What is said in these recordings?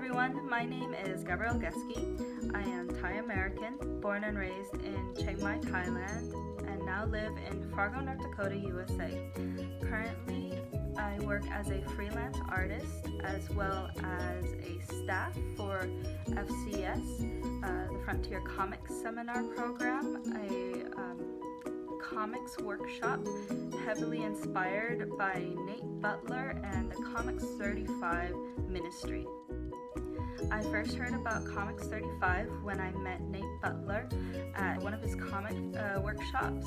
everyone, my name is Gabriel Geski. I am Thai American, born and raised in Chiang Mai, Thailand, and now live in Fargo, North Dakota, USA. Currently, I work as a freelance artist as well as a staff for FCS, the Frontier Comics Seminar Program, a comics workshop heavily inspired by Nate Butler and the COMIX35 ministry. I first heard about COMIX35 when I met Nate Butler at one of his comic workshops.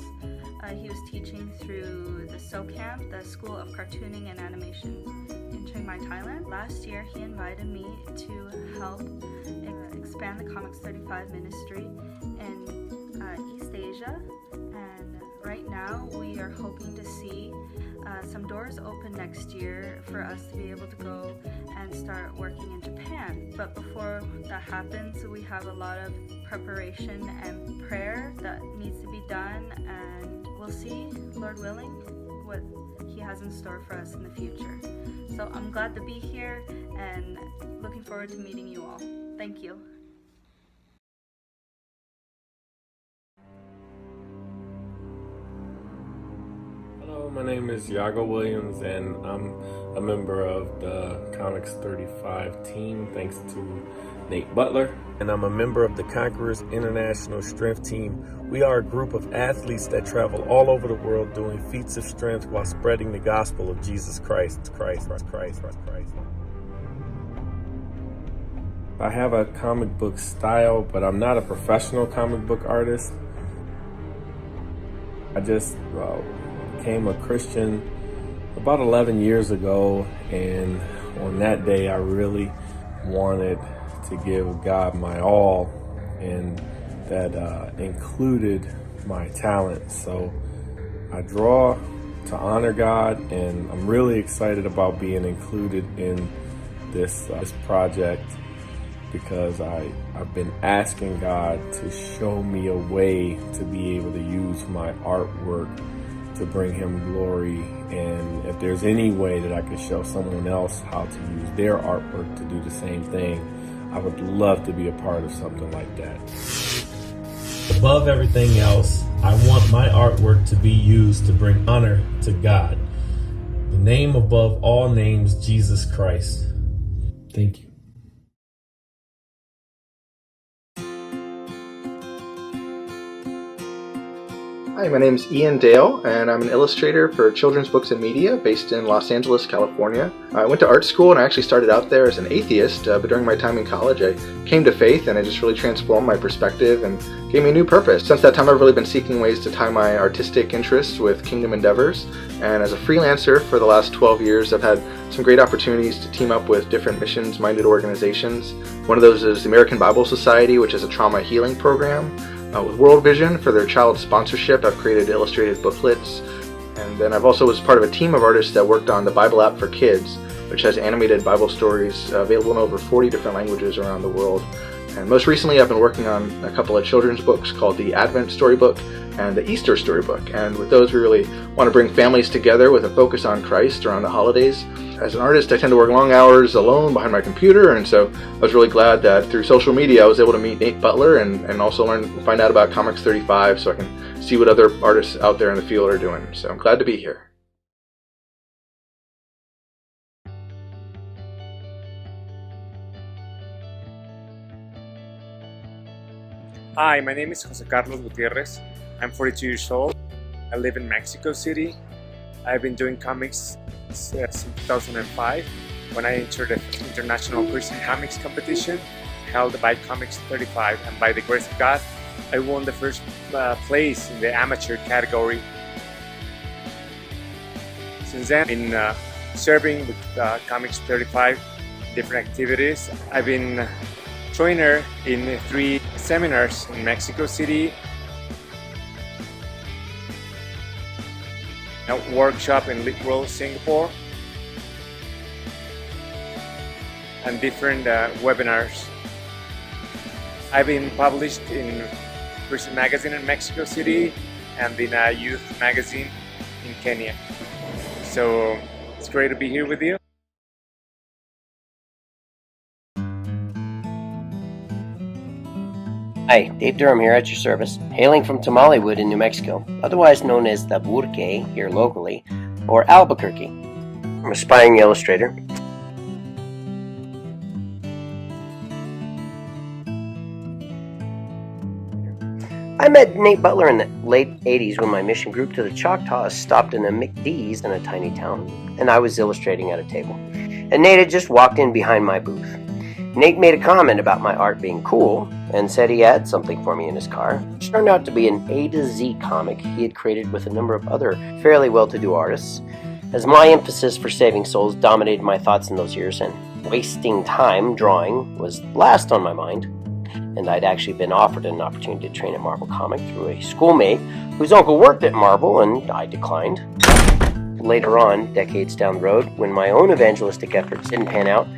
He was teaching through the SOCAM, the School of Cartooning and Animation in Chiang Mai, Thailand. Last year, he invited me to help expand the COMIX35 ministry in East Asia, and right now we are hoping to see some doors open next year for us to be able to go and start working in Japan. But before that happens, we have a lot of preparation and prayer that needs to be done, and we'll see, Lord willing, what He has in store for us in the future. So I'm glad to be here and looking forward to meeting you all. Thank you. Hello, my name is Jaga Williams, and I'm a member of the COMIX35 team, thanks to Nate Butler. And I'm a member of the Conquerors International Strength Team. We are a group of athletes that travel all over the world doing feats of strength while spreading the gospel of Jesus Christ. I have a comic book style, but I'm not a professional comic book artist. I just became a Christian about 11 years ago, and on that day I really wanted to give God my all, and that included my talent. So I draw to honor God, and I'm really excited about being included in this project, because I've been asking God to show me a way to be able to use my artwork to bring Him glory. And if there's any way that I could show someone else how to use their artwork to do the same thing, I would love to be a part of something like that. Above everything else, I want my artwork to be used to bring honor to God. The name above all names, Jesus Christ. Thank you. Hi, my name is Ian Dale, and I'm an illustrator for children's books and media based in Los Angeles, California. I went to art school, and I actually started out there as an atheist, but during my time in college I came to faith, and it just really transformed my perspective and gave me a new purpose. Since that time I've really been seeking ways to tie my artistic interests with kingdom endeavors, and as a freelancer for the last 12 years I've had some great opportunities to team up with different missions-minded organizations. One of those is the American Bible Society, which is a trauma healing program. With World Vision, for their child sponsorship, I've created illustrated booklets. And then I've also was part of a team of artists that worked on the Bible app for kids, which has animated Bible stories available in over 40 different languages around the world. And most recently I've been working on a couple of children's books called the Advent Storybook and the Easter Storybook. And with those we really want to bring families together with a focus on Christ around the holidays. As an artist I tend to work long hours alone behind my computer, and so I was really glad that through social media I was able to meet Nate Butler and also find out about COMIX35 so I can see what other artists out there in the field are doing. So I'm glad to be here. Hi, my name is Ricardo Gutierrez. I'm 42 years old. I live in Mexico City. I've been doing comics since 2005 when I entered the International Christian Comics competition held by COMIX35, and by the grace of God I won the first place in the amateur category. Since then I've been serving with COMIX35 different activities. I've been trainer in 3 seminars in Mexico City, a workshop in Little Singapore, and different webinars. I've been published in Christian Magazine in Mexico City and in a youth magazine in Kenya. So it's great to be here with you. Hi, Dave Durham here at your service, hailing from Tamauliwood in New Mexico, otherwise known as the Burque here locally, or Albuquerque. I'm an aspiring illustrator. I met Nate Butler in the late 80s when my mission group to the Choctaws stopped in a McDee's in a tiny town, and I was illustrating at a table. And Nate had just walked in behind my booth. Nate made a comment about my art being cool and said he had something for me in his car, which turned out to be an A to Z comic he had created with a number of other fairly well-to-do artists. As my emphasis for saving souls dominated my thoughts in those years, and wasting time drawing was last on my mind, and I'd actually been offered an opportunity to train at Marvel Comic through a schoolmate whose uncle worked at Marvel, and I declined. Later on, decades down the road, when my own evangelistic efforts didn't pan out,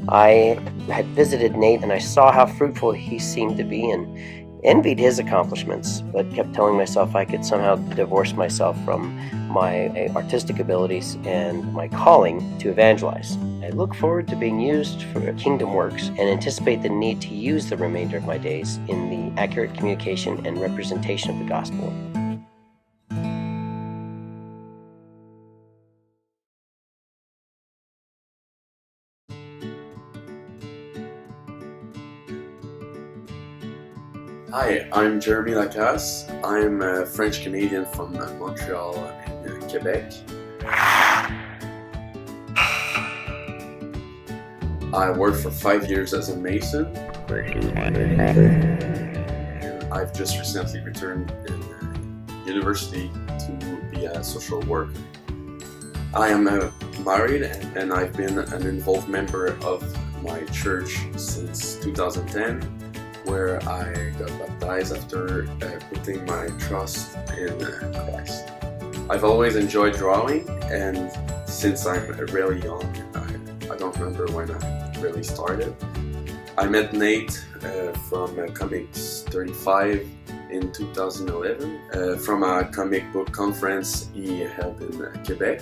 I had visited Nate and I saw how fruitful he seemed to be and envied his accomplishments, but kept telling myself I could somehow divorce myself from my artistic abilities and my calling to evangelize. I look forward to being used for kingdom works and anticipate the need to use the remainder of my days in the accurate communication and representation of the gospel. Hi, I'm Jeremy Lacasse. I'm a French-Canadian from Montreal in Quebec. I worked for 5 years as a mason. I've just recently returned in university to be a social worker. I am married and I've been an involved member of my church since 2010. Where I got baptized after putting my trust in Christ. I've always enjoyed drawing, and since I'm really young, I don't remember when I really started. I met Nate from COMIX35 in 2011 from a comic book conference he held in Quebec,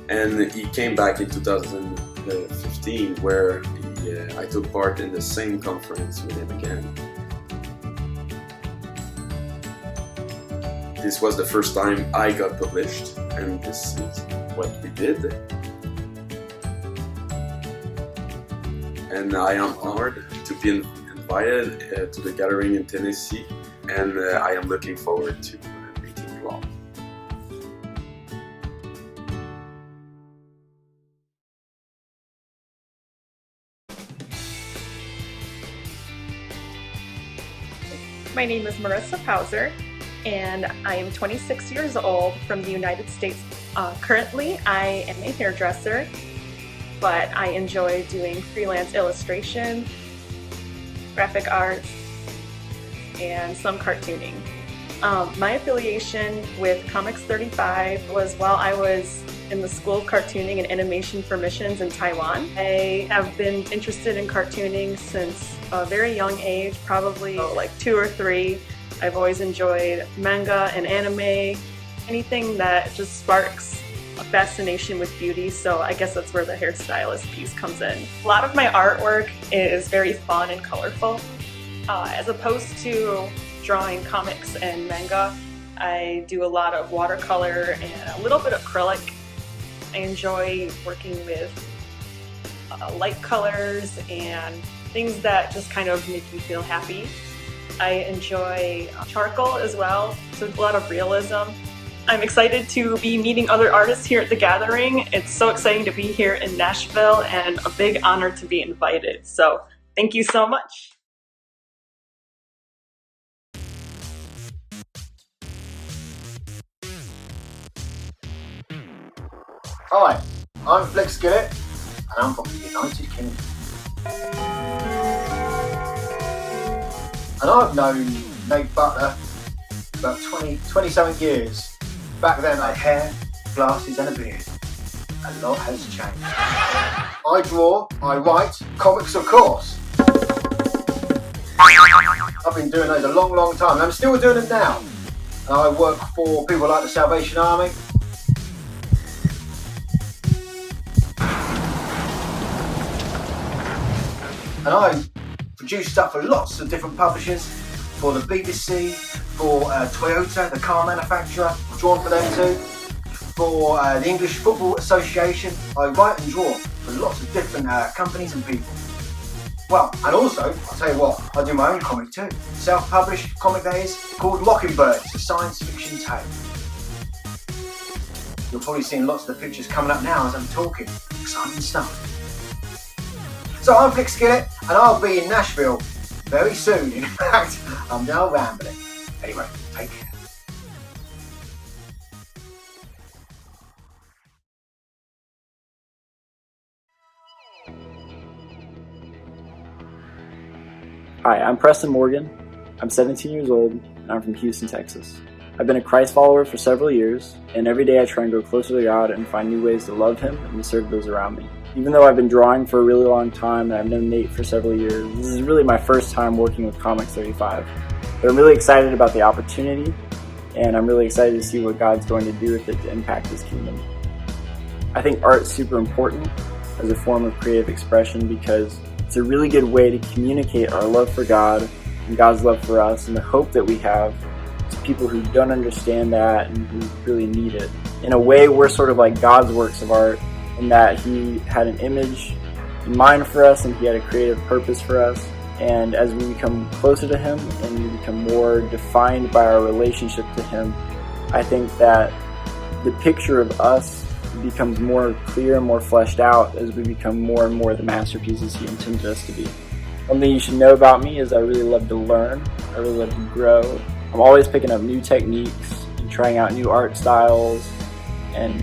and he came back in 2015 where I took part in the same conference with him again. This was the first time I got published, and this is what we did. And I am honored to be invited to the gathering in Tennessee, and I am looking forward to meeting you all. My name is Marissa Pauser, and I am 26 years old from the United States. Currently, I am a hairdresser, but I enjoy doing freelance illustration, graphic arts, and some cartooning. My affiliation with COMIX35 was while I was in the School of Cartooning and Animation for Missions in Taiwan. I have been interested in cartooning since a very young age, probably like 2 or 3. I've always enjoyed manga and anime, anything that just sparks a fascination with beauty, so I guess that's where the hairstylist piece comes in. A lot of my artwork is very fun and colorful. As opposed to drawing comics and manga, I do a lot of watercolor and a little bit of acrylic. I enjoy working with light colors and things that just kind of make you feel happy. I enjoy charcoal as well, so a lot of realism. I'm excited to be meeting other artists here at the Gathering. It's so exciting to be here in Nashville and a big honor to be invited. So thank you so much. Hi, I'm Flex Skillet and I'm from the United Kingdom. And I've known Nate Butler about 20-something years. Back then I had hair, glasses and a beard. A lot has changed. I draw, I write, comics of course. I've been doing those a long time and I'm still doing them now. And I work for people like the Salvation Army. And I produce stuff for lots of different publishers, for the BBC, for Toyota, the car manufacturer, drawn for them too. For the English Football Association, I write and draw for lots of different companies and people. Well, and also, I'll tell you what, I do my own comic too. Self-published comic that is, called Mockingbird. It's a science fiction tale. You're probably seeing lots of the pictures coming up now as I'm talking. Exciting stuff. So I'm Flick Skillet, and I'll be in Nashville very soon. In fact, I'm now rambling. Anyway, take care. Hi, I'm Preston Morgan. I'm 17 years old, and I'm from Houston, Texas. I've been a Christ follower for several years, and every day I try and grow closer to God and find new ways to love Him and to serve those around me. Even though I've been drawing for a really long time and I've known Nate for several years, this is really my first time working with COMIX35. But I'm really excited about the opportunity, and I'm really excited to see what God's going to do with it to impact His kingdom. I think art's super important as a form of creative expression because it's a really good way to communicate our love for God and God's love for us and the hope that we have to people who don't understand that and who really need it. In a way, we're sort of like God's works of art in that He had an image in mind for us and He had a creative purpose for us. And as we become closer to Him and we become more defined by our relationship to Him, I think that the picture of us becomes more clear and more fleshed out as we become more and more the masterpieces He intended us to be. One thing you should know about me is I really love to learn. I really love to grow. I'm always picking up new techniques and trying out new art styles. And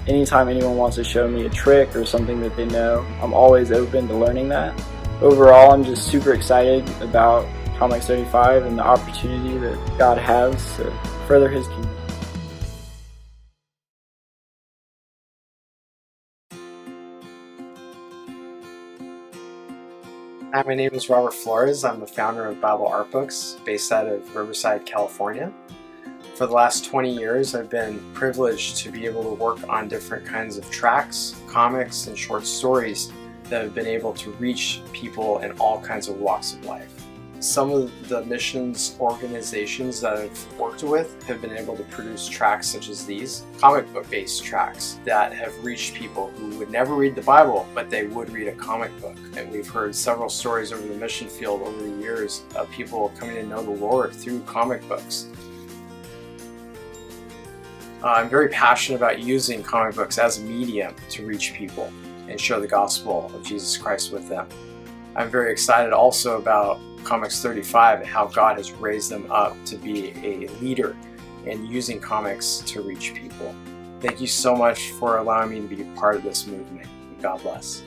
anytime anyone wants to show me a trick or something that they know, I'm always open to learning that. Overall, I'm just super excited about COMIX35 and the opportunity that God has to further His kingdom. Hi, my name is Robert Flores. I'm the founder of Bible Art Books based out of Riverside, California. For the last 20 years, I've been privileged to be able to work on different kinds of tracks, comics, and short stories that have been able to reach people in all kinds of walks of life. Some of the missions organizations that I've worked with have been able to produce tracks such as these, comic book based tracks that have reached people who would never read the Bible, but they would read a comic book. And we've heard several stories over the mission field over the years of people coming to know the Lord through comic books. I'm very passionate about using comic books as a medium to reach people and share the gospel of Jesus Christ with them. I'm very excited also about COMIX35 and how God has raised them up to be a leader in using comics to reach people. Thank you so much for allowing me to be a part of this movement. God bless.